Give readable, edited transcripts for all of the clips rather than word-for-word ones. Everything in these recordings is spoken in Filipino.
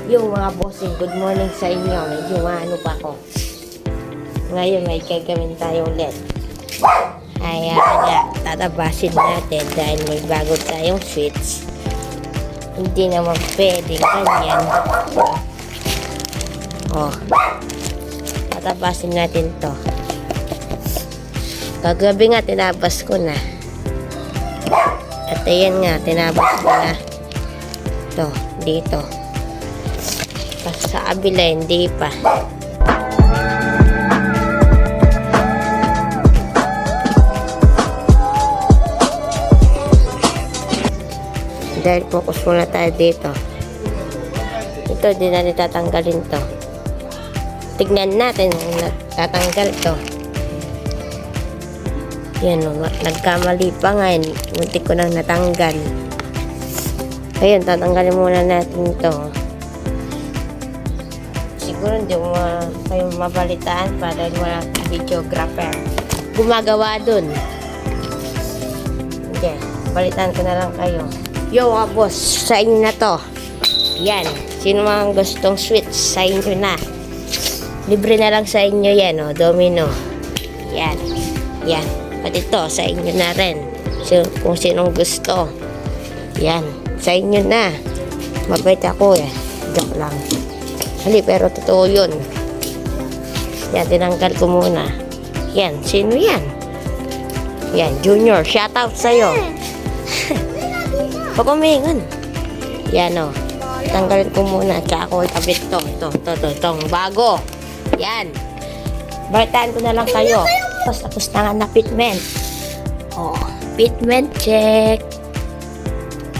Yung mga bossing, good morning sa inyo. Medyo ano pa ako. Ngayon may gagawin tayo ulit. Kaya tatabasin natin dahil may bago tayong switch. Hindi naman pwedeng ganyan. Oh. Tatabasin natin to. Kagabi nga tinabas ko na. At ayan nga, tinabas ko na. Ito, dito. Tapos sa kabila, hindi pa. Dahil focus muna tayo dito. Ito, di na tatanggalin to. Tignan natin kung tatanggal to. Yan o, nagkamali pa nga yun. Muntik ko nang natanggal. Ayun, tatanggalin muna natin ito. Siguro hindi mo kayo mabalitaan pa dahil wala videographer. Gumagawa dun. Okay, balitaan ko na lang kayo. Yo mga boss, sa inyo na to. Yan, sino mga gustong switch, sa inyo na. Libre na lang sa inyo yan, oh, domino. Yan, yan. Pati ito, sa inyo na rin. So, kung sinong gusto. Yan, sa inyo na. Mabait ako eh. Joke lang. Hali, pero totoo yun. Yan, tinanggal ko muna. Yan, sino yan? Yan, Junior, shoutout sa'yo. Papamingan. Yan o. Tanggalin ko muna. Tsaka ako itabit to. Itong bago. Yan. Balitaan ko na lang kayo. Tapos na nga na fitment. Oh, fitment check.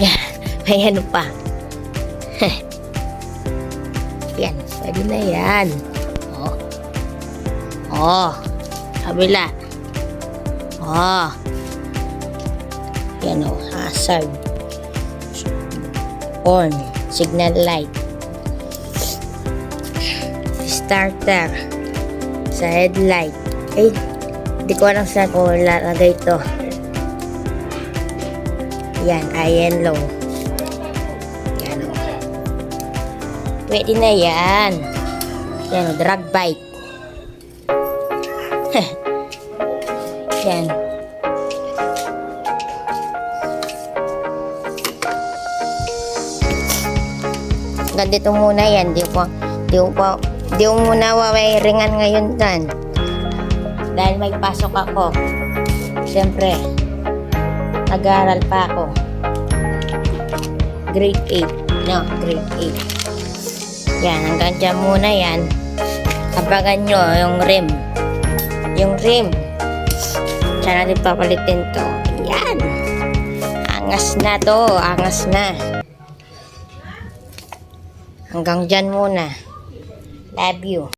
Yan. May ano pa. Yan. Pwede na yan. Oh. Oh. Kabila. Oh. Yan o. Hazard. On. Signal light. Starter. Sa headlight. Eh, di ko alam saan ko lalagay ito. Yan, high and low. Yan o. Pwede na yan. Yan o, drag bike. Yan. Ganito muna yan. Di ko muna wawiringan ngayon dan. Dahil may pasok ako. Siyempre, nag-aaral pa ako. Grade 8. No, grade 8. Yan, hanggang dyan muna yan. Kabagan nyo yung rim. Yung rim. Sana natin papalitin to. Yan. Angas na to. Angas na. Hanggang dyan muna. Love you.